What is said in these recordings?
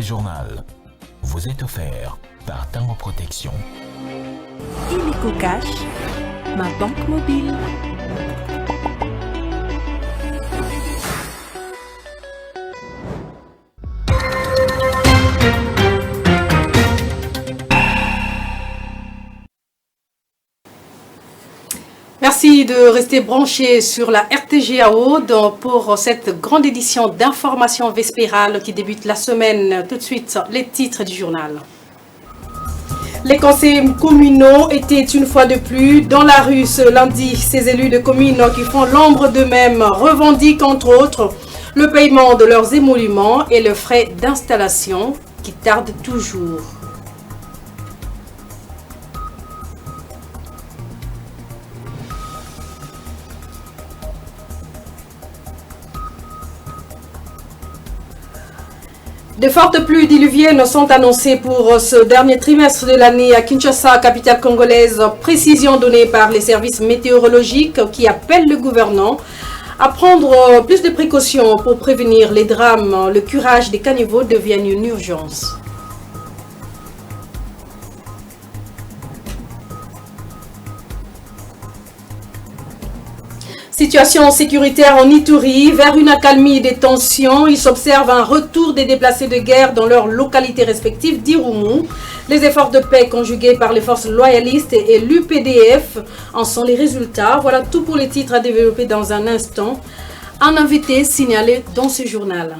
journal vous est offert par Tango Protection. Illico Cash, ma banque mobile. Merci de rester branchés sur la RTGAO pour cette grande édition d'information vespérale qui débute la semaine. Tout de suite, les titres du journal. Les conseils communaux étaient une fois de plus dans la rue ce lundi. Ces élus de communes qui font l'ombre d'eux-mêmes revendiquent entre autres le paiement de leurs émoluments et le frais d'installation qui tardent toujours. De fortes pluies diluviennes sont annoncées pour ce dernier trimestre de l'année à Kinshasa, capitale congolaise. Précision donnée par les services météorologiques qui appellent le gouvernement à prendre plus de précautions pour prévenir les drames. Le curage des caniveaux devient une urgence. Situation sécuritaire en Ituri, vers une accalmie des tensions, il s'observe un retour des déplacés de guerre dans leurs localités respectives d'Irumu. Les efforts de paix conjugués par les forces loyalistes et l'UPDF en sont les résultats. Voilà tout pour les titres à développer dans un instant. Un invité signalé dans ce journal.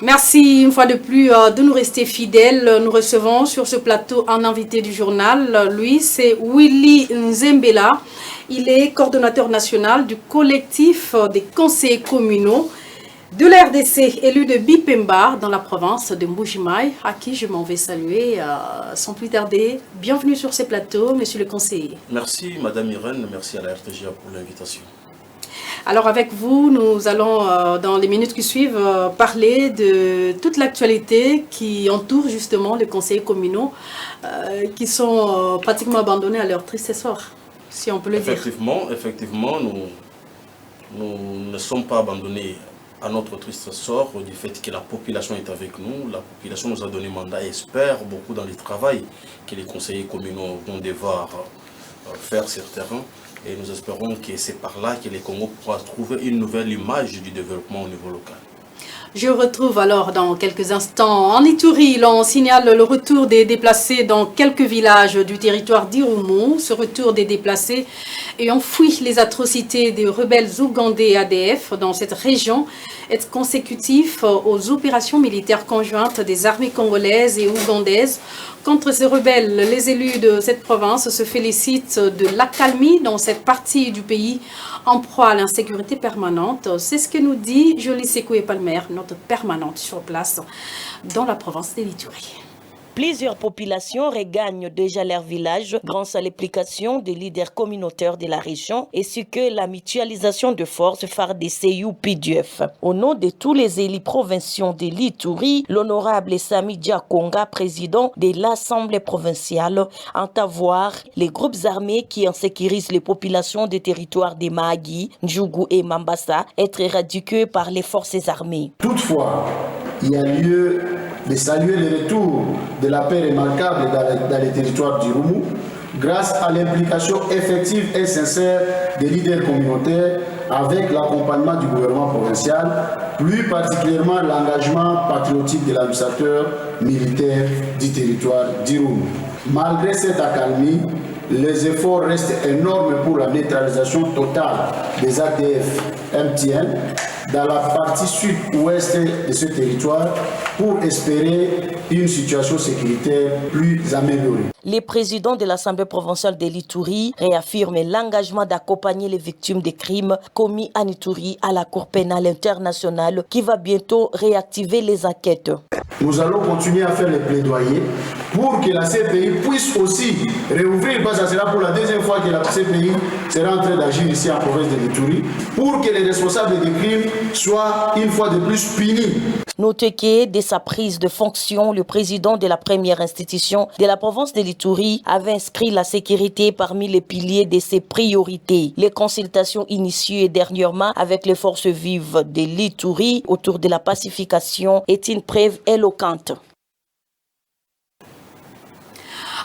Merci une fois de plus de nous rester fidèles. Nous recevons sur ce plateau un invité du journal. Lui, c'est Willy Nzembela. Il est coordonnateur national du collectif des conseillers communaux de la RDC, élu de Bipemba dans la province de Mbuji-Mayi, à qui je m'en vais saluer sans plus tarder. Bienvenue sur ces plateaux, monsieur le conseiller. Merci, madame Irène. Merci à la RTGA pour l'invitation. Alors avec vous, nous allons dans les minutes qui suivent parler de toute l'actualité qui entoure justement les conseillers communaux qui sont pratiquement abandonnés à leur triste sort, si on peut le dire. Effectivement, nous ne sommes pas abandonnés à notre triste sort du fait que la population est avec nous. La population nous a donné mandat et espère beaucoup dans le travail que les conseillers communaux vont devoir faire sur le terrain. Et nous espérons que c'est par là que les Congos pourra trouver une nouvelle image du développement au niveau local. Je retrouve alors dans quelques instants en Ituri, l'on signale le retour des déplacés dans quelques villages du territoire d'Irumu. Ce retour des déplacés ayant fui les atrocités des rebelles ougandais ADF dans cette région est consécutif aux opérations militaires conjointes des armées congolaises et ougandaises contre ces rebelles. Les élus de cette province se félicitent de l'accalmie dans cette partie du pays en proie à l'insécurité permanente. C'est ce que nous dit Jolie Sekoué Palmer, notre permanente sur place dans la province de l'Ituri. Plusieurs populations regagnent déjà leur village grâce à l'application des leaders communautaires de la région ainsi que la mutualisation de forces FARDC UPDF. Au nom de tous les élus provinciaux de l'Ituri, l'honorable Sami Diakonga, président de l'Assemblée provinciale, entend voir les groupes armés qui en sécurisent les populations des territoires de Mahagi, Ndjougou et Mambasa être éradiqués par les forces armées. Toutefois, il y a lieu de saluer le retour de la paix remarquable dans les territoires d'Irumu grâce à l'implication effective et sincère des leaders communautaires avec l'accompagnement du gouvernement provincial, plus particulièrement l'engagement patriotique de l'administrateur militaire du territoire d'Irumu. Malgré cette accalmie, les efforts restent énormes pour la neutralisation totale des ADF MTN dans la partie sud-ouest de ce territoire pour espérer une situation sécuritaire plus améliorée. Le président de l'Assemblée provinciale de l'Ituri réaffirme l'engagement d'accompagner les victimes des crimes commis en Ituri à la Cour pénale internationale qui va bientôt réactiver les enquêtes. Nous allons continuer à faire les plaidoyers pour que la CPI puisse aussi réouvrir, parce que ça sera pour la deuxième fois que la CPI sera en train d'agir ici en province de l'Ituri, pour que les responsables des crimes soient une fois de plus punis. Notez que, dès sa prise de fonction, le président de la première institution de la province de l'Ituri avait inscrit la sécurité parmi les piliers de ses priorités. Les consultations initiées dernièrement avec les forces vives de l'Ituri autour de la pacification est une preuve éloquente.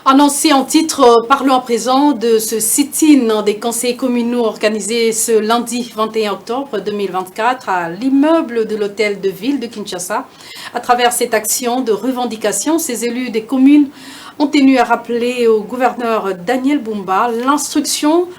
Annoncé en titre, parlons à présent de ce sit-in des conseils communaux organisé ce lundi 21 octobre 2024 à l'immeuble de l'hôtel de ville de Kinshasa. À travers cette action de revendication, ces élus des communes ont tenu à rappeler au gouverneur Daniel Bumba l'instruction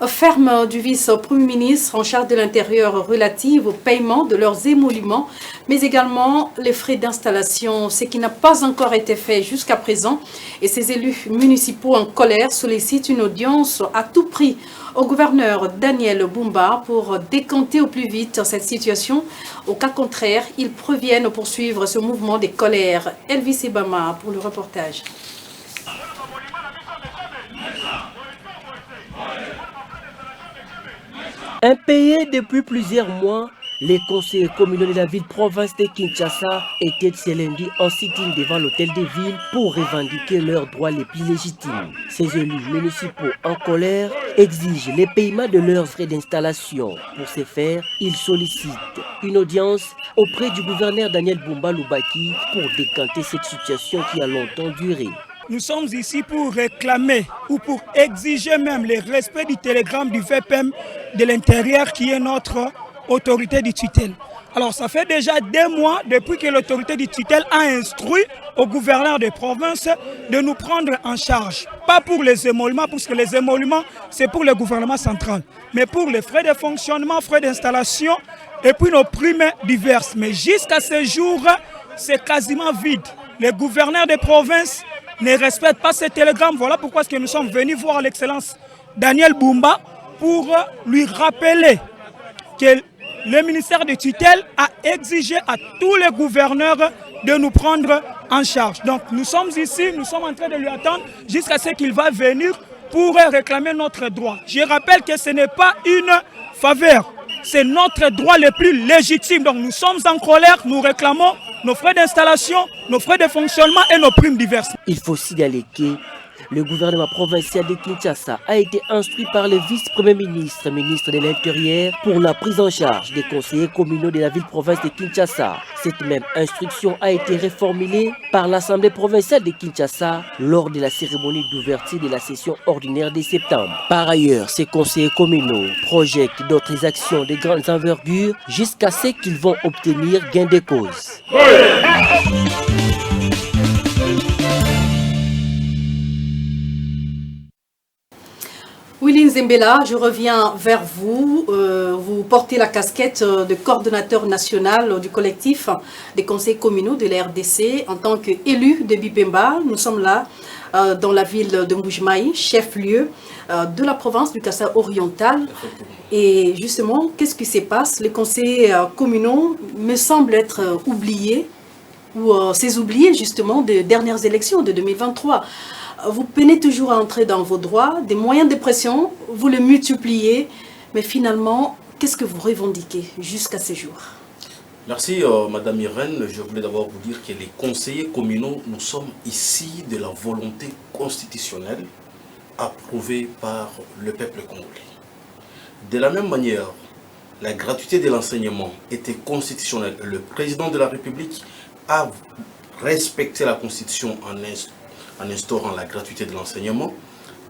ferme du vice-premier ministre en charge de l'intérieur relative au paiement de leurs émoluments, mais également les frais d'installation, ce qui n'a pas encore été fait jusqu'à présent. Et ces élus municipaux en colère sollicitent une audience à tout prix au gouverneur Daniel Bumba pour décanter au plus vite cette situation. Au cas contraire, ils previennent poursuivre ce mouvement des colères. Elvis Ebama pour le reportage. Impayés depuis plusieurs mois, les conseillers communaux de la ville-province de Kinshasa étaient ce lundi en sit-in devant l'hôtel de ville pour revendiquer leurs droits les plus légitimes. Ces élus municipaux en colère exigent les paiements de leurs frais d'installation. Pour ce faire, ils sollicitent une audience auprès du gouverneur Daniel Bumba Lubaki pour décanter cette situation qui a longtemps duré. Nous sommes ici pour réclamer ou pour exiger même le respect du télégramme du VPM de l'intérieur qui est notre autorité de tutelle. Alors ça fait déjà 2 mois depuis que l'autorité de tutelle a instruit au gouverneur de province de nous prendre en charge. Pas pour les émoluments, parce que les émoluments c'est pour le gouvernement central, mais pour les frais de fonctionnement, frais d'installation et puis nos primes diverses. Mais jusqu'à ce jour, c'est quasiment vide. Les gouverneurs de province ne respectent pas ces télégrammes. Voilà pourquoi nous sommes venus voir l'excellence Daniel Bumba pour lui rappeler que le ministère de tutelle a exigé à tous les gouverneurs de nous prendre en charge. Donc nous sommes ici, nous sommes en train de lui attendre jusqu'à ce qu'il va venir pour réclamer notre droit. Je rappelle que ce n'est pas une faveur, c'est notre droit le plus légitime. Donc nous sommes en colère, nous réclamons nos frais d'installation, nos frais de fonctionnement et nos primes diverses. Il faut signaler que le gouvernement provincial de Kinshasa a été instruit par le vice-premier ministre, ministre de l'Intérieur, pour la prise en charge des conseillers communaux de la ville-province de Kinshasa. Cette même instruction a été reformulée par l'Assemblée provinciale de Kinshasa lors de la cérémonie d'ouverture de la session ordinaire de septembre. Par ailleurs, ces conseillers communaux projettent d'autres actions de grandes envergures jusqu'à ce qu'ils vont obtenir gain de cause. Willy Nzembela, je reviens vers vous. Vous portez la casquette de coordonnateur national du collectif des conseils communaux de la RDC. En tant qu'élu de Bipemba, nous sommes là dans la ville de Mbujimayi, chef-lieu de la province du Kassa oriental. Et justement, qu'est-ce qui se passe? Les conseils communaux me semblent être oubliés, ou c'est oublié justement des dernières élections de 2023. Vous peinez toujours à entrer dans vos droits, des moyens de pression, vous les multipliez, mais finalement, qu'est-ce que vous revendiquez jusqu'à ce jour? Merci Madame Irène. Je voulais d'abord vous dire que les conseillers communaux, nous sommes ici de la volonté constitutionnelle approuvée par le peuple congolais. De la même manière, la gratuité de l'enseignement était constitutionnelle. Le président de la République a respecté la Constitution en instaurant la gratuité de l'enseignement.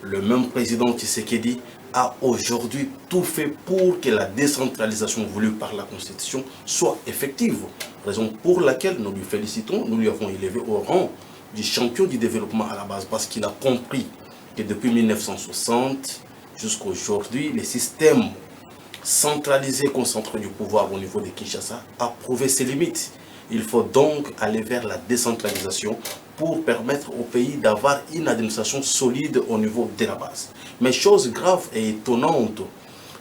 Le même président Tshisekedi a aujourd'hui tout fait pour que la décentralisation voulue par la Constitution soit effective. Raison pour laquelle nous lui félicitons, nous lui avons élevé au rang du champion du développement à la base, parce qu'il a compris que depuis 1960 jusqu'à aujourd'hui, le système centralisé, concentré du pouvoir au niveau de Kinshasa a prouvé ses limites. Il faut donc aller vers la décentralisation pour permettre au pays d'avoir une administration solide au niveau de la base. Mais chose grave et étonnante,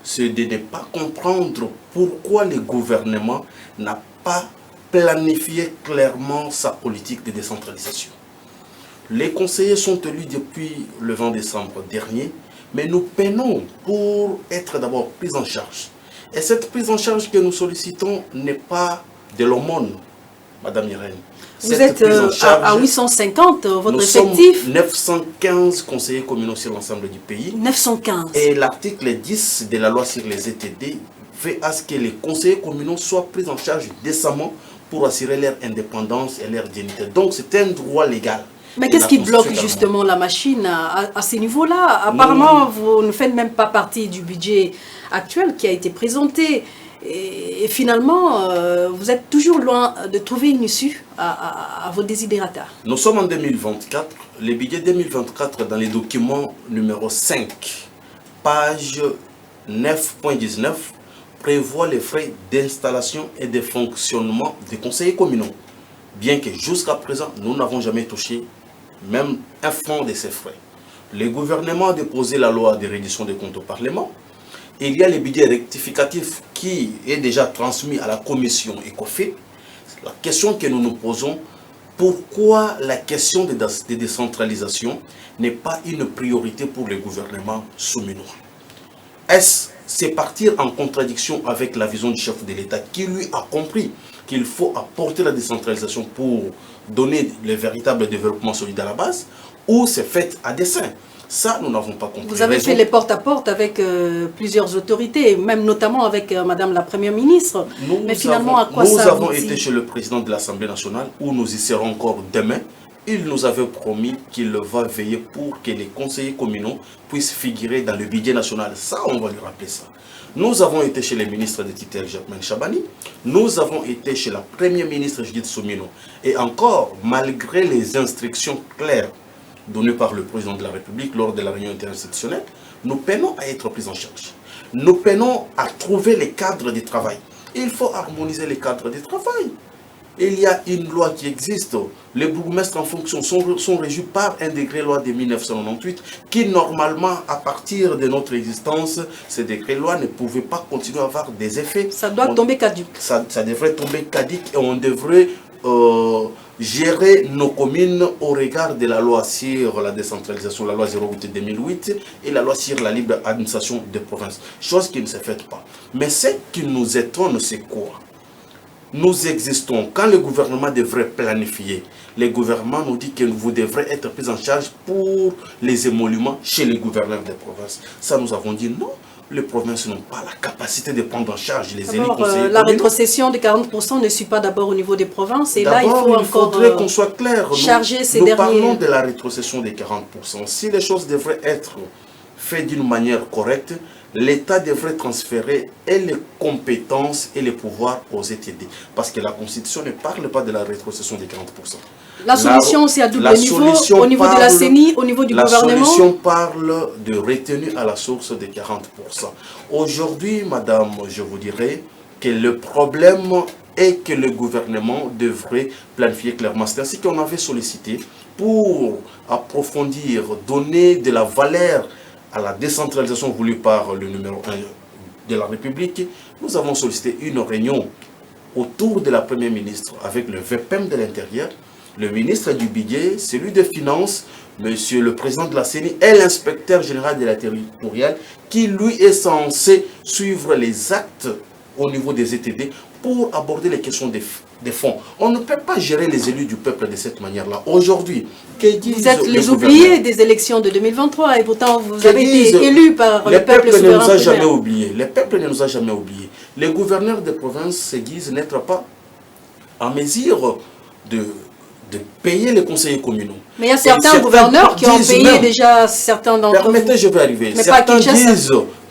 c'est de ne pas comprendre pourquoi le gouvernement n'a pas planifié clairement sa politique de décentralisation. Les conseillers sont élus depuis le 20 décembre dernier, mais nous peinons pour être d'abord pris en charge. Et cette prise en charge que nous sollicitons n'est pas de l'aumône, Madame Irène. Vous êtes à 850, votre effectif? Nous sommes 915 conseillers communaux sur l'ensemble du pays. 915. Et l'article 10 de la loi sur les ETD fait à ce que les conseillers communaux soient pris en charge décemment pour assurer leur indépendance et leur dignité. Donc c'est un droit légal. Mais qu'est-ce qui bloque justement la machine à ces niveaux-là? Apparemment, vous ne faites même pas partie du budget actuel qui a été présenté. Et finalement, vous êtes toujours loin de trouver une issue à vos désidérata. Nous sommes en 2024. Le budget 2024, dans les documents numéro 5, page 9.19, prévoit les frais d'installation et de fonctionnement des conseillers communaux. Bien que jusqu'à présent, nous n'avons jamais touché même un fonds de ces frais. Le gouvernement a déposé la loi de reddition des comptes au Parlement. Il y a le budget rectificatif qui est déjà transmis à la commission ECOFIN. La question que nous nous posons, pourquoi la question de décentralisation n'est pas une priorité pour le gouvernement souminois? Est-ce c'est partir en contradiction avec la vision du chef de l'État qui lui a compris qu'il faut apporter la décentralisation pour donner le véritable développement solidaire à la base, ou c'est fait à dessein? Ça, nous n'avons pas compris. Vous avez fait les porte-à-porte avec plusieurs autorités, même notamment avec Madame la Première ministre. Mais finalement, à quoi ça aboutit? Nous avons été chez le président de l'Assemblée nationale, où nous y serons encore demain. Il nous avait promis qu'il va veiller pour que les conseillers communaux puissent figurer dans le budget national. Ça, on va lui rappeler ça. Nous avons été chez le ministre de tutelle, Jacquemin Chabani. Nous avons été chez la Première ministre, Judith Soumino. Et encore, malgré les instructions claires données par le président de la République lors de la réunion interinstitutionnelle, nous peinons à être pris en charge. Nous peinons à trouver les cadres de travail. Il faut harmoniser les cadres de travail. Il y a une loi qui existe. Les bourgmestres en fonction sont régis par un décret-loi de 1998 qui, normalement, à partir de notre existence, ces décrets-lois ne pouvaient pas continuer à avoir des effets. Ça doit tomber caduc. Ça devrait tomber caduc et on devrait gérer nos communes au regard de la loi sur la décentralisation, la loi 08/2008 et la loi sur la libre administration des provinces. Chose qui ne se fait pas. Mais ce qui nous étonne, c'est quoi? Nous existons. Quand le gouvernement devrait planifier, le gouvernement nous dit que vous devrez être pris en charge pour les émoluments chez les gouverneurs des provinces. Ça, nous avons dit non. Les provinces n'ont pas la capacité de prendre en charge les élus conseillers. La rétrocession de 40% ne suit pas d'abord au niveau des provinces. Et là, il faut encore faudrait qu'on soit clair. Charger ces derniers. Nous parlons de la rétrocession des 40%. Si les choses devraient être faites d'une manière correcte, l'État devrait transférer et les compétences et les pouvoirs aux ETD. Parce que la Constitution ne parle pas de la rétrocession des 40%. La solution, c'est à double niveau, au niveau de la CENI, au niveau du gouvernement. La solution parle de retenue à la source de 40%. Aujourd'hui, madame, je vous dirais que le problème est que le gouvernement devrait planifier clairement. C'est ainsi qu'on avait sollicité pour approfondir, donner de la valeur à la décentralisation voulue par le numéro 1 de la République. Nous avons sollicité une réunion autour de la Première ministre avec le VPM de l'Intérieur, le ministre du Budget, celui des Finances, monsieur le président de la CENI et l'inspecteur général de la territoriale qui lui est censé suivre les actes au niveau des ETD pour aborder les questions des fonds. On ne peut pas gérer les élus du peuple de cette manière-là. Aujourd'hui, vous êtes les oubliés des élections de 2023 et pourtant vous avez été élus par le peuple souverain. Ne nous a jamais oubliés. Le peuple ne nous a jamais oubliés. Les gouverneurs des provinces se disent n'être pas en mesure de payer les conseillers communaux. Mais il y a certains gouverneurs qui ont payé déjà certains d'entre eux. Permettez, je vais arriver. Mais certains disent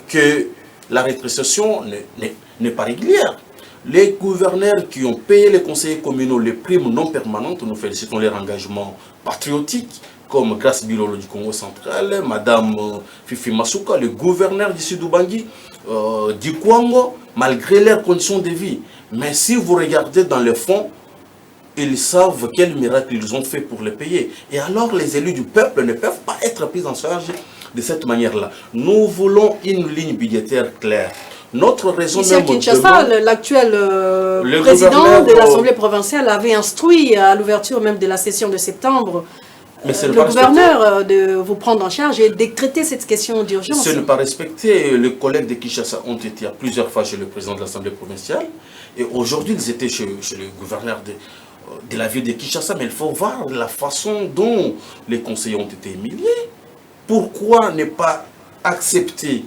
que la rétrocession n'est pas régulière. Les gouverneurs qui ont payé les conseillers communaux les primes non permanentes, nous félicitons leur engagement patriotique, comme Grace Bilolo du Congo central, Madame Fifi Masuka, le gouverneur du Sud-Ubangi, du Kwango, malgré leurs conditions de vie. Mais si vous regardez dans le fond, ils savent quel miracle ils ont fait pour les payer. Et alors les élus du peuple ne peuvent pas être pris en charge de cette manière-là. Nous voulons une ligne budgétaire claire. Notre raison Ici à Kinshasa, l'actuel président de l'Assemblée provinciale avait instruit à l'ouverture même de la session de septembre le gouverneur de vous prendre en charge et de traiter cette question d'urgence. Ce n'est pas respecté. Les collègues de Kinshasa ont été à plusieurs fois chez le président de l'Assemblée provinciale. Et aujourd'hui, ils étaient chez le gouverneur de la ville de Kinshasa. Mais il faut voir la façon dont les conseillers ont été humiliés. Pourquoi ne pas accepter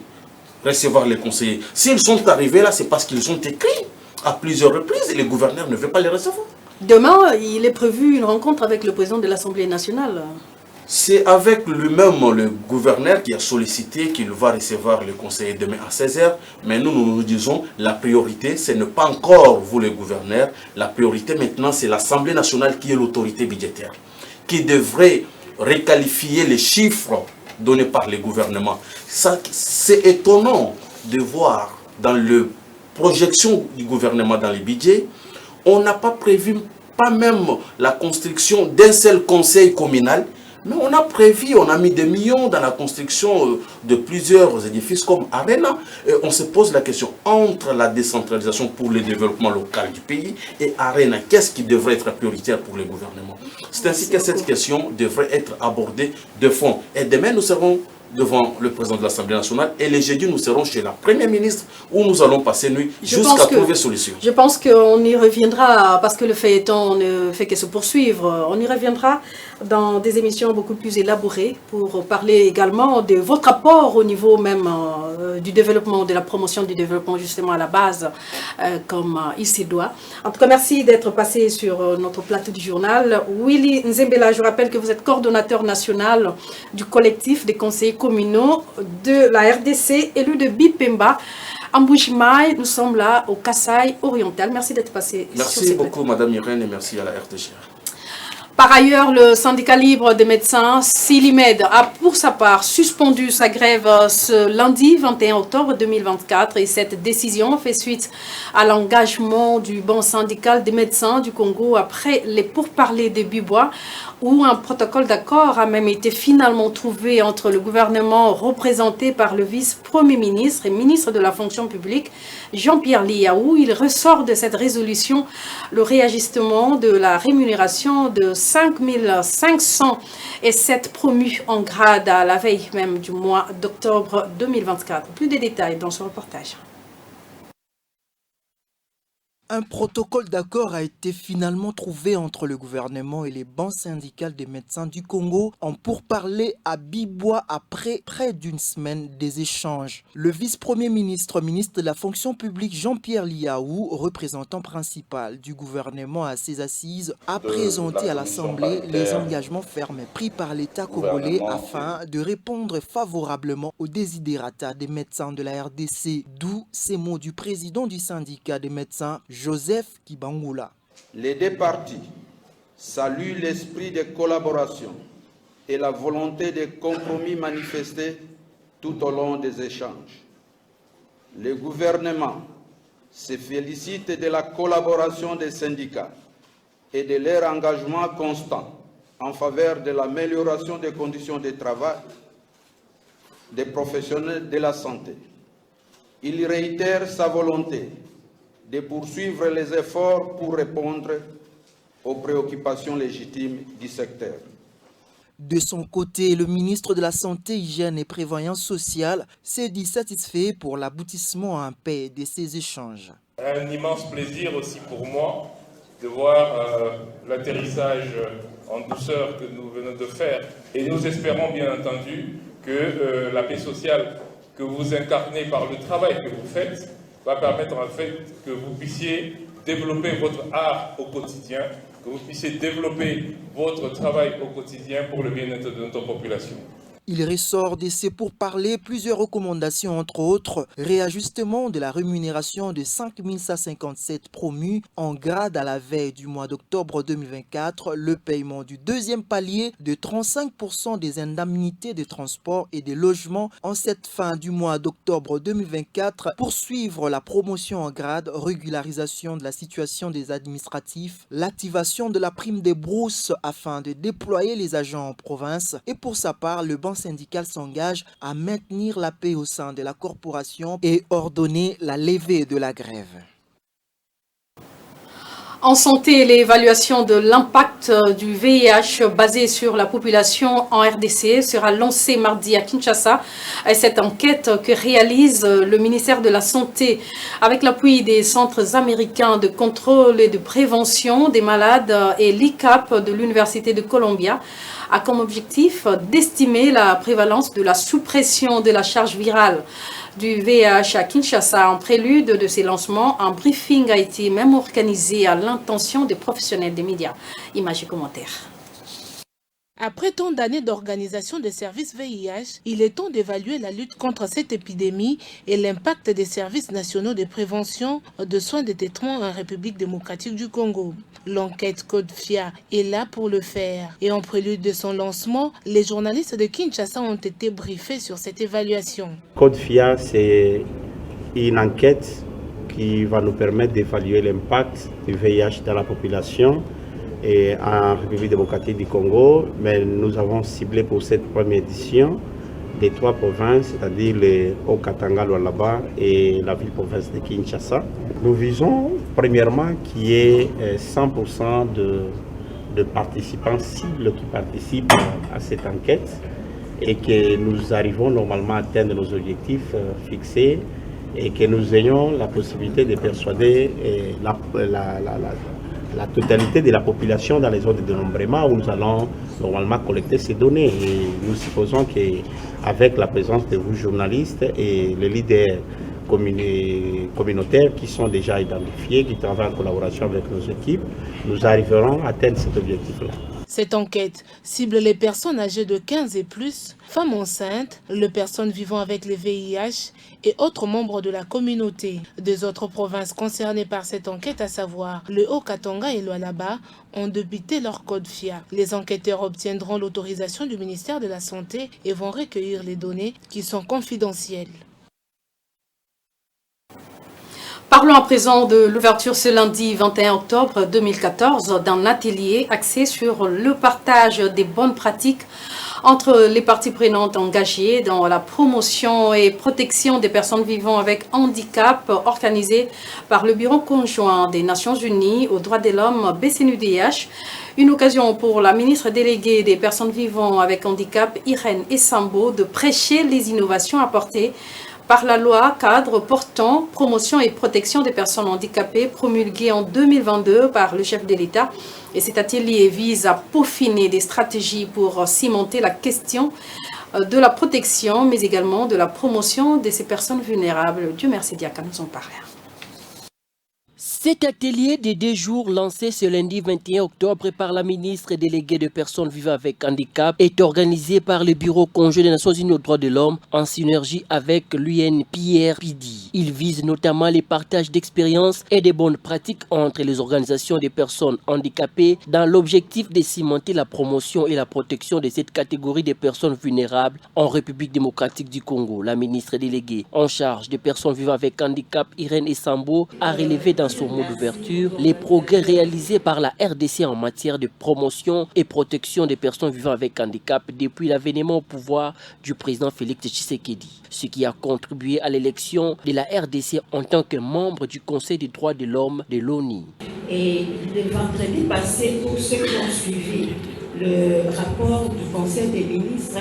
recevoir les conseillers? S'ils sont arrivés là, c'est parce qu'ils ont écrit à plusieurs reprises et le gouverneur ne veut pas les recevoir. Demain, il est prévu une rencontre avec le président de l'Assemblée nationale. C'est avec lui-même, le gouverneur, qui a sollicité qu'il va recevoir le conseiller demain à 16h. Mais nous disons, la priorité, ce n'est pas encore vous, le gouverneur. La priorité maintenant, c'est l'Assemblée nationale qui est l'autorité budgétaire, qui devrait requalifier les chiffres donnés par le gouvernement. C'est étonnant de voir dans la projection du gouvernement dans les budgets, on n'a pas prévu, pas même la construction d'un seul conseil communal, mais on a prévu, on a mis des millions dans la construction de plusieurs édifices comme Arena. Et on se pose la question, entre la décentralisation pour le développement local du pays et Arena, qu'est-ce qui devrait être prioritaire pour le gouvernement? C'est ainsi que cette question devrait être abordée de fond. Et demain, nous serons devant le président de l'Assemblée nationale et les jeudis, nous serons chez la Première ministre où nous allons passer nuit jusqu'à trouver solution. Je pense qu'on y reviendra parce que le feuilleton ne fait que se poursuivre. On y reviendra dans des émissions beaucoup plus élaborées pour parler également de votre apport au niveau même du développement, de la promotion du développement justement à la base, comme il se doit. En tout cas, merci d'être passé sur notre plateau du journal. Willy Nzembela, je rappelle que vous êtes coordonnateur national du collectif des conseillers communaux de la RDC, élu de Bipemba. En Mbujimaï, nous sommes là au Kasaï oriental. Merci d'être passé. Merci beaucoup, Madame Irène, et merci à la RTGR. Par ailleurs, le syndicat libre des médecins, Silimed, a pour sa part suspendu sa grève ce lundi 21 octobre 2024 et cette décision fait suite à l'engagement du banc syndical des médecins du Congo après les pourparlers de Bibois où un protocole d'accord a même été finalement trouvé entre le gouvernement représenté par le vice-premier ministre et ministre de la fonction publique, Jean-Pierre Liaou. Il ressort de cette résolution le réajustement de la rémunération de 5 507 promus en grade à la veille même du mois d'octobre 2024. Plus de détails dans ce reportage. Un protocole d'accord a été finalement trouvé entre le gouvernement et les bancs syndicales des médecins du Congo en pourparlers à Bibois après près d'une semaine des échanges. Le vice-premier ministre, ministre de la fonction publique Jean-Pierre Liaou, représentant principal du gouvernement à ses assises, a présenté à l'Assemblée les engagements fermes pris par l'État congolais afin de répondre favorablement aux désidérata des médecins de la RDC, d'où ces mots du président du syndicat des médecins, Joseph Kibangula. Les deux parties saluent l'esprit de collaboration et la volonté de compromis manifestés tout au long des échanges. Le gouvernement se félicite de la collaboration des syndicats et de leur engagement constant en faveur de l'amélioration des conditions de travail des professionnels de la santé. Il réitère sa volonté de poursuivre les efforts pour répondre aux préoccupations légitimes du secteur. De son côté, le ministre de la Santé, Hygiène et Prévoyance sociale s'est dit satisfait pour l'aboutissement en paix de ces échanges. Un immense plaisir aussi pour moi de voir l'atterrissage en douceur que nous venons de faire. Et nous espérons bien entendu que la paix sociale que vous incarnez par le travail que vous faites va permettre en fait que vous puissiez développer votre art au quotidien, que vous puissiez développer votre travail au quotidien pour le bien-être de notre population. Il ressort de ces pourparlers plusieurs recommandations, entre autres, réajustement de la rémunération de 5 157 promus en grade à la veille du mois d'octobre 2024, le paiement du deuxième palier de 35% des indemnités de transport et de logement en cette fin du mois d'octobre 2024, poursuivre la promotion en grade, régularisation de la situation des administratifs, l'activation de la prime des brousses afin de déployer les agents en province et pour sa part, le banc syndical s'engage à maintenir la paix au sein de la corporation et ordonner la levée de la grève. En santé, l'évaluation de l'impact du VIH basé sur la population en RDC sera lancée mardi à Kinshasa. Cette enquête que réalise le ministère de la Santé avec l'appui des centres américains de contrôle et de prévention des malades et l'ICAP de l'Université de Columbia a comme objectif d'estimer la prévalence de la suppression de la charge virale du VIH à Kinshasa. En prélude de ces lancements, un briefing a été même organisé à l'intention des professionnels des médias. Images et commentaires. Après tant d'années d'organisation des services VIH, il est temps d'évaluer la lutte contre cette épidémie et l'impact des services nationaux de prévention de soins de traitement en République démocratique du Congo. L'enquête CODEFIA est là pour le faire. Et en prélude de son lancement, les journalistes de Kinshasa ont été briefés sur cette évaluation. CODEFIA, c'est une enquête qui va nous permettre d'évaluer l'impact du VIH dans la population et en République démocratique du Congo, mais nous avons ciblé pour cette première édition les 3 provinces, c'est-à-dire le Haut-Katanga, Lualaba et la ville-province de Kinshasa. Nous visons premièrement qu'il y ait 100% de participants cibles qui participent à cette enquête et que nous arrivons normalement à atteindre nos objectifs fixés et que nous ayons la possibilité de persuader la totalité de la population dans les zones de dénombrement où nous allons normalement collecter ces données. Et nous supposons qu'avec la présence de vous journalistes et les leaders communautaires qui sont déjà identifiés, qui travaillent en collaboration avec nos équipes, nous arriverons à atteindre cet objectif-là. Cette enquête cible les personnes âgées de 15 et plus, femmes enceintes, les personnes vivant avec le VIH et autres membres de la communauté. Deux autres provinces concernées par cette enquête, à savoir le Haut-Katanga et Lualaba, ont débuté leur CODEFIA. Les enquêteurs obtiendront l'autorisation du ministère de la Santé et vont recueillir les données qui sont confidentielles. Parlons à présent de l'ouverture ce lundi 21 octobre 2014 d'un atelier axé sur le partage des bonnes pratiques entre les parties prenantes engagées dans la promotion et protection des personnes vivant avec handicap organisé par le Bureau conjoint des Nations Unies aux droits de l'homme BCNUDH. Une occasion pour la ministre déléguée des personnes vivant avec handicap, Irène Essambo, de prêcher les innovations apportées par la loi cadre portant promotion et protection des personnes handicapées promulguée en 2022 par le chef de l'État. Et cet atelier vise à peaufiner des stratégies pour cimenter la question de la protection, mais également de la promotion de ces personnes vulnérables. Dieu merci, Diaka nous en parle. Cet atelier de 2 jours lancé ce lundi 21 octobre par la ministre déléguée des personnes vivant avec handicap est organisé par le Bureau conjoint des Nations Unies aux droits de l'homme en synergie avec l'UNPRPD. Il vise notamment les partages d'expériences et de bonnes pratiques entre les organisations des personnes handicapées dans l'objectif de cimenter la promotion et la protection de cette catégorie de personnes vulnérables en République démocratique du Congo. La ministre déléguée en charge des personnes vivant avec handicap, Irène Essambo, a relevé dans son mot d'ouverture les progrès réalisés par la RDC en matière de promotion et protection des personnes vivant avec handicap depuis l'avènement au pouvoir du président Félix Tshisekedi, ce qui a contribué à l'élection de la RDC en tant que membre du Conseil des droits de l'homme de l'ONU. Et le vendredi passé, pour ceux qui ont suivi le rapport du Conseil des ministres,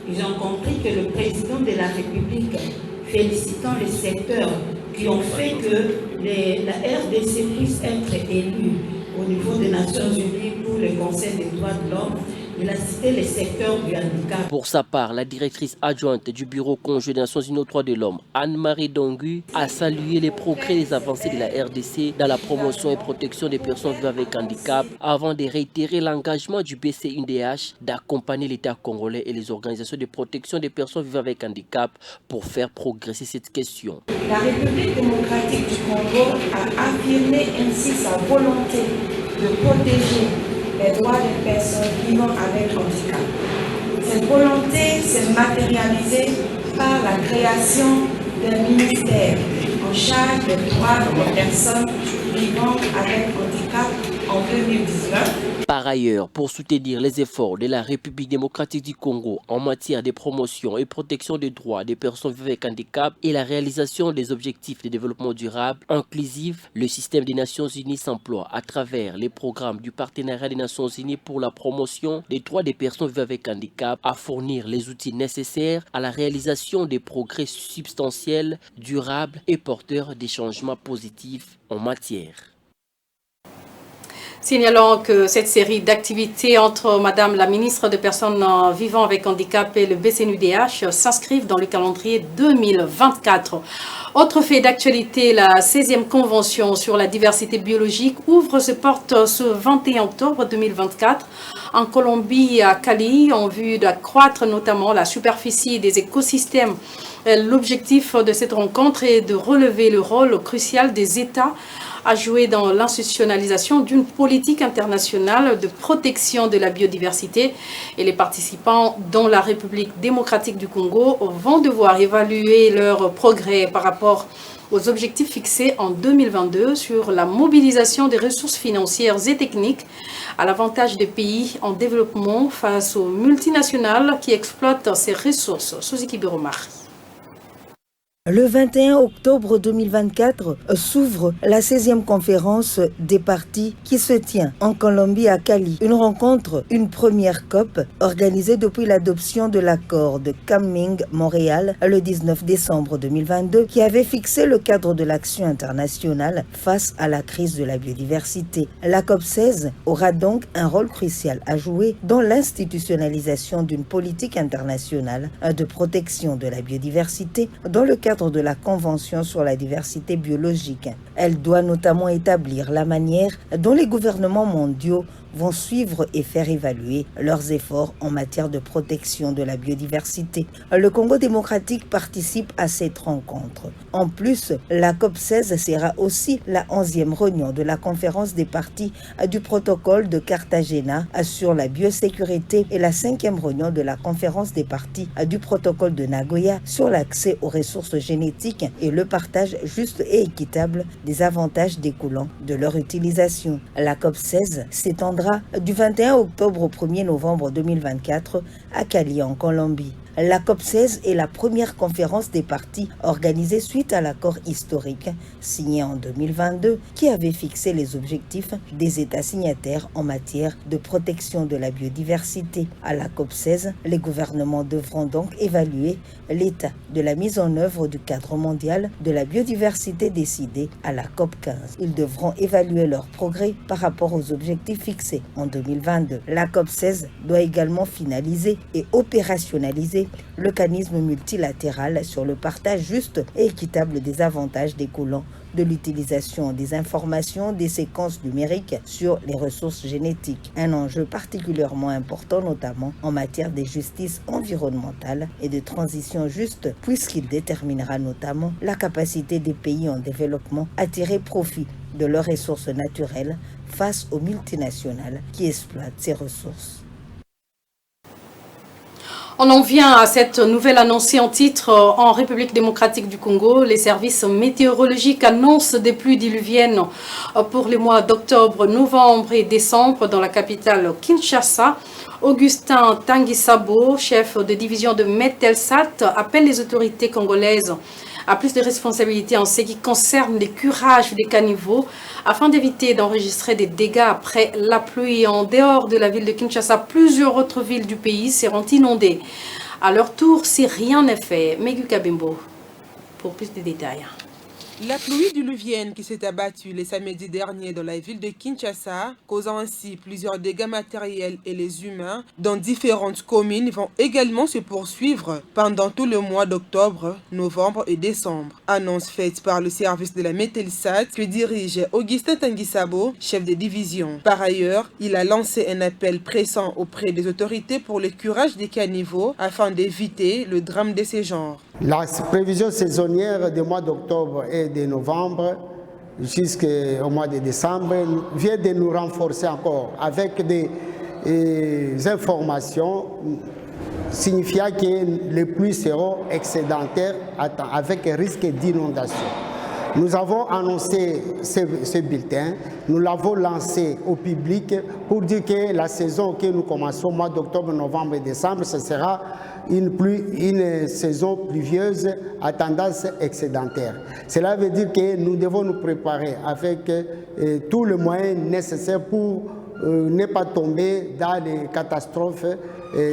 ils ont compris que le président de la République, félicitant les secteurs qui ont fait que la RDC puisse être élue au niveau des Nations Unies pour le Conseil des droits de l'homme. Il a cité les secteurs du handicap. Pour sa part, la directrice adjointe du Bureau conjoint des Nations Unies aux droits de l'homme, Anne-Marie Dongu, a salué les progrès et les avancées de la RDC dans la promotion et protection des personnes vivant avec handicap, avant de réitérer l'engagement du BCNUDH d'accompagner l'État congolais et les organisations de protection des personnes vivant avec handicap pour faire progresser cette question. La République démocratique du Congo a affirmé ainsi sa volonté de protéger les droits des personnes vivant avec handicap. Cette volonté s'est matérialisée par la création d'un ministère en charge des droits des personnes vivant avec handicap en 2019. Par ailleurs, pour soutenir les efforts de la République démocratique du Congo en matière de promotion et protection des droits des personnes vivant avec handicap et la réalisation des objectifs de développement durable inclusif, le système des Nations Unies s'emploie à travers les programmes du partenariat des Nations Unies pour la promotion des droits des personnes vivant avec handicap à fournir les outils nécessaires à la réalisation des progrès substantiels, durables et porteurs des changements positifs en matière. Signalons que cette série d'activités entre Madame la ministre des Personnes vivant avec handicap et le BCNUDH s'inscrivent dans le calendrier 2024. Autre fait d'actualité, la 16e convention sur la diversité biologique ouvre ses portes ce 21 octobre 2024 en Colombie, à Cali, en vue d'accroître notamment la superficie des écosystèmes. L'objectif de cette rencontre est de relever le rôle crucial des États à jouer dans l'institutionnalisation d'une politique internationale de protection de la biodiversité. Et les participants, dont la République démocratique du Congo, vont devoir évaluer leurs progrès par rapport aux objectifs fixés en 2022 sur la mobilisation des ressources financières et techniques à l'avantage des pays en développement face aux multinationales qui exploitent ces ressources. Suzuki Biromar. Le 21 octobre 2024 s'ouvre la 16e conférence des partis qui se tient en Colombie à Cali. Une rencontre, une première COP organisée depuis l'adoption de l'accord de Kunming-Montréal le 19 décembre 2022 qui avait fixé le cadre de l'action internationale face à la crise de la biodiversité. La COP 16 aura donc un rôle crucial à jouer dans l'institutionnalisation d'une politique internationale de protection de la biodiversité dans le cadre de la Convention sur la diversité biologique. Elle doit notamment établir la manière dont les gouvernements mondiaux vont suivre et faire évaluer leurs efforts en matière de protection de la biodiversité. Le Congo démocratique participe à cette rencontre. En plus, la COP16 sera aussi la 11e réunion de la conférence des parties du protocole de Cartagena sur la biosécurité et la 5e réunion de la conférence des parties du protocole de Nagoya sur l'accès aux ressources génétiques et le partage juste et équitable des avantages découlant de leur utilisation. La COP16 s'étendra du 21 octobre au 1er novembre 2024 à Cali en Colombie. La COP16 est la première conférence des parties organisée suite à l'accord historique signé en 2022 qui avait fixé les objectifs des États signataires en matière de protection de la biodiversité. À la COP16, les gouvernements devront donc évaluer l'état de la mise en œuvre du cadre mondial de la biodiversité décidé à la COP15. Ils devront évaluer leurs progrès par rapport aux objectifs fixés en 2022. La COP16 doit également finaliser et opérationnaliser le mécanisme multilatéral sur le partage juste et équitable des avantages découlant de l'utilisation des informations des séquences numériques sur les ressources génétiques. Un enjeu particulièrement important, notamment en matière de justice environnementale et de transition juste, puisqu'il déterminera notamment la capacité des pays en développement à tirer profit de leurs ressources naturelles face aux multinationales qui exploitent ces ressources. On en vient à cette nouvelle annoncée en titre en République démocratique du Congo. Les services météorologiques annoncent des pluies diluviennes pour les mois d'octobre, novembre et décembre dans la capitale Kinshasa. Augustin Tanguisabo, chef de division de Metelsat, appelle les autorités congolaises à plus de responsabilités en ce qui concerne les curages des caniveaux afin d'éviter d'enregistrer des dégâts après la pluie. En dehors de la ville de Kinshasa, plusieurs autres villes du pays seront inondées. À leur tour, si rien n'est fait. Megu Kabimbo, pour plus de détails. La pluie diluvienne qui s'est abattue le samedi dernier dans la ville de Kinshasa, causant ainsi plusieurs dégâts matériels et les humains dans différentes communes, vont également se poursuivre pendant tout le mois d'octobre, novembre et décembre. Annonce faite par le service de la Metelsat que dirige Augustin Tanguisabo, chef de division. Par ailleurs, il a lancé un appel pressant auprès des autorités pour le curage des caniveaux afin d'éviter le drame de ce genre. La prévision saisonnière des mois d'octobre et de novembre jusqu'au mois de décembre vient de nous renforcer encore avec des informations signifiant que les pluies seront excédentaires avec un risque d'inondation. Nous avons annoncé ce bulletin, nous l'avons lancé au public pour dire que la saison que nous commençons au mois d'octobre, novembre et décembre, ce sera une saison pluvieuse à tendance excédentaire. Cela veut dire que nous devons nous préparer avec tous les moyens nécessaires pour ne pas tomber dans les catastrophes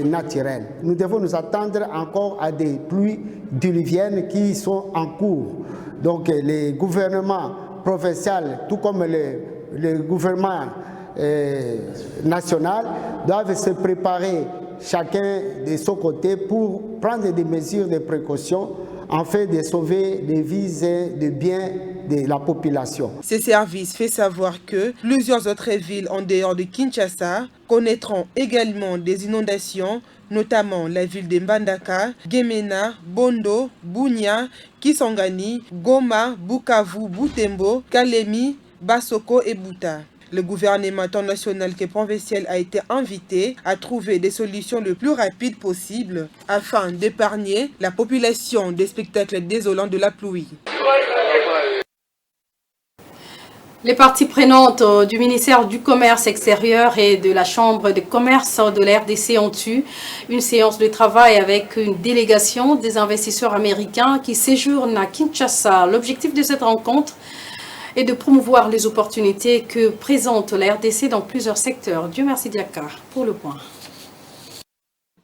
naturelles. Nous devons nous attendre encore à des pluies diluviennes qui sont en cours. Donc les gouvernements provinciaux, tout comme le gouvernement national, doivent se préparer chacun de son côté pour prendre des mesures de précaution afin de sauver les vies et les biens de la population. Ces services fait savoir que plusieurs autres villes en dehors de Kinshasa connaîtront également des inondations, notamment la ville de Mbandaka, Gemena, Bondo, Bunia, Kisangani, Goma, Bukavu, Butembo, Kalemi, Basoko et Buta. Le gouvernement national et provincial a été invité à trouver des solutions le plus rapides possible afin d'épargner la population des spectacles désolants de la pluie. Les parties prenantes du ministère du Commerce extérieur et de la Chambre de commerce de la RDC ont eu une séance de travail avec une délégation des investisseurs américains qui séjournent à Kinshasa. L'objectif de cette rencontre est de promouvoir les opportunités que présente la RDC dans plusieurs secteurs. Dieu merci Diakar pour le point.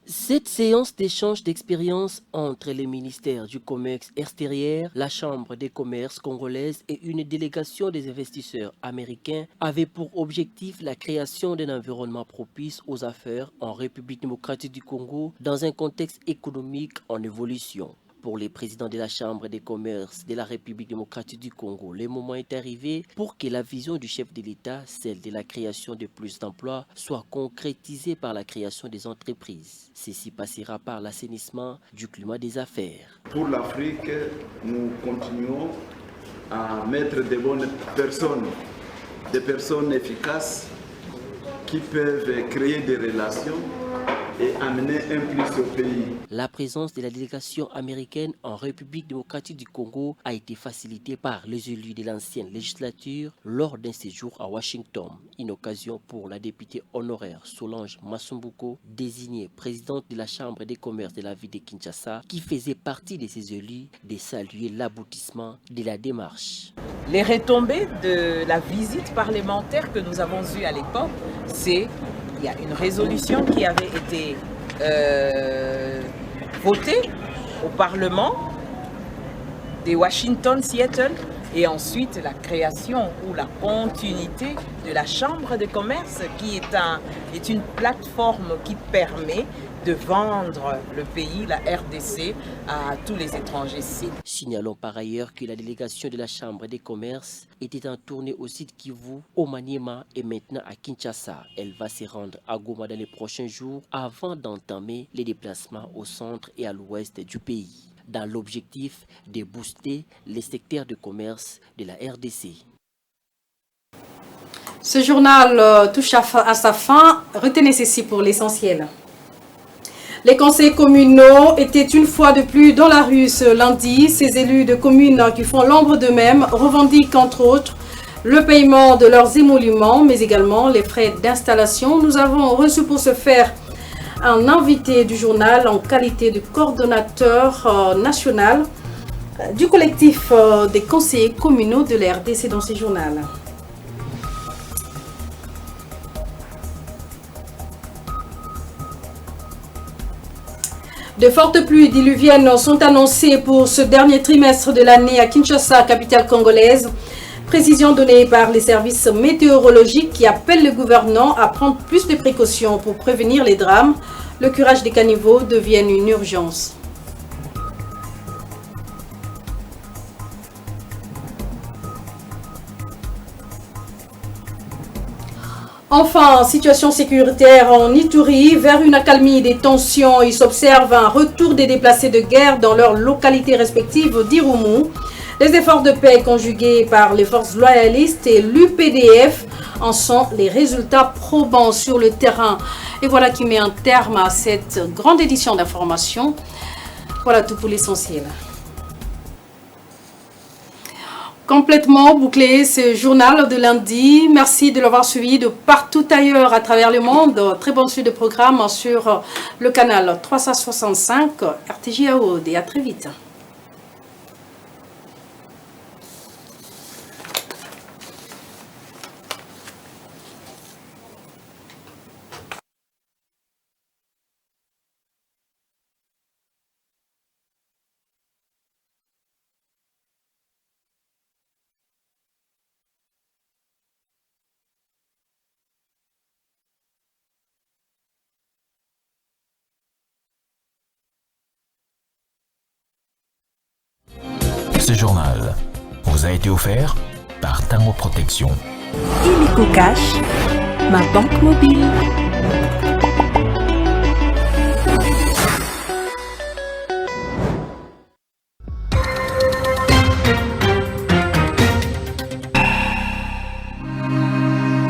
Cette séance d'échange d'expériences entre les ministères du commerce extérieur, la Chambre des commerces congolaise et une délégation des investisseurs américains avait pour objectif la création d'un environnement propice aux affaires en République démocratique du Congo dans un contexte économique en évolution. Pour les présidents de la Chambre des commerces de la République démocratique du Congo, le moment est arrivé pour que la vision du chef de l'État, celle de la création de plus d'emplois, soit concrétisée par la création des entreprises. Ceci passera par l'assainissement du climat des affaires. Pour l'Afrique, nous continuons à mettre des bonnes personnes, des personnes efficaces qui peuvent créer des relations et amener un plus au pays. La présence de la délégation américaine en République démocratique du Congo a été facilitée par les élus de l'ancienne législature lors d'un séjour à Washington. Une occasion pour la députée honoraire Solange Masumbuko, désignée présidente de la Chambre des commerces de la ville de Kinshasa, qui faisait partie de ces élus, de saluer l'aboutissement de la démarche. Les retombées de la visite parlementaire que nous avons eue à l'époque, c'est il y a une résolution qui avait été votée au Parlement de Washington-Seattle et ensuite la création ou la continuité de la Chambre de commerce qui est une plateforme qui permet de vendre le pays, la RDC, à tous les étrangers cibles. Signalons par ailleurs que la délégation de la Chambre des commerces était en tournée au site Kivu, au Maniema et maintenant à Kinshasa. Elle va se rendre à Goma dans les prochains jours avant d'entamer les déplacements au centre et à l'ouest du pays, dans l'objectif de booster les secteurs de commerce de la RDC. Ce journal touche à sa fin. Retenez ceci pour l'essentiel. Les conseils communaux étaient une fois de plus dans la rue ce lundi. Ces élus de communes qui font l'ombre d'eux-mêmes revendiquent entre autres le paiement de leurs émoluments, mais également les frais d'installation. Nous avons reçu pour ce faire un invité du journal en qualité de coordonnateur national du collectif des conseillers communaux de la RDC dans ce journal. De fortes pluies diluviennes sont annoncées pour ce dernier trimestre de l'année à Kinshasa, capitale congolaise. Précision donnée par les services météorologiques qui appellent le gouvernement à prendre plus de précautions pour prévenir les drames. Le curage des caniveaux devient une urgence. Enfin, situation sécuritaire en Ituri, vers une accalmie des tensions, il s'observe un retour des déplacés de guerre dans leurs localités respectives d'Irumu. Les efforts de paix conjugués par les forces loyalistes et l'UPDF en sont les résultats probants sur le terrain. Et voilà qui met un terme à cette grande édition d'information. Voilà tout pour l'essentiel. complètement bouclé ce journal de lundi. Merci de l'avoir suivi de partout ailleurs à travers le monde. Très bonne suite de programme sur le canal 365 RTJ AOD. Et à très vite. Ce journal vous a été offert par Tango Protection. Illico Cash, ma banque mobile.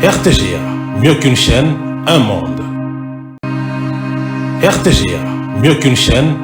RTGA, mieux qu'une chaîne, un monde. RTGA, mieux qu'une chaîne,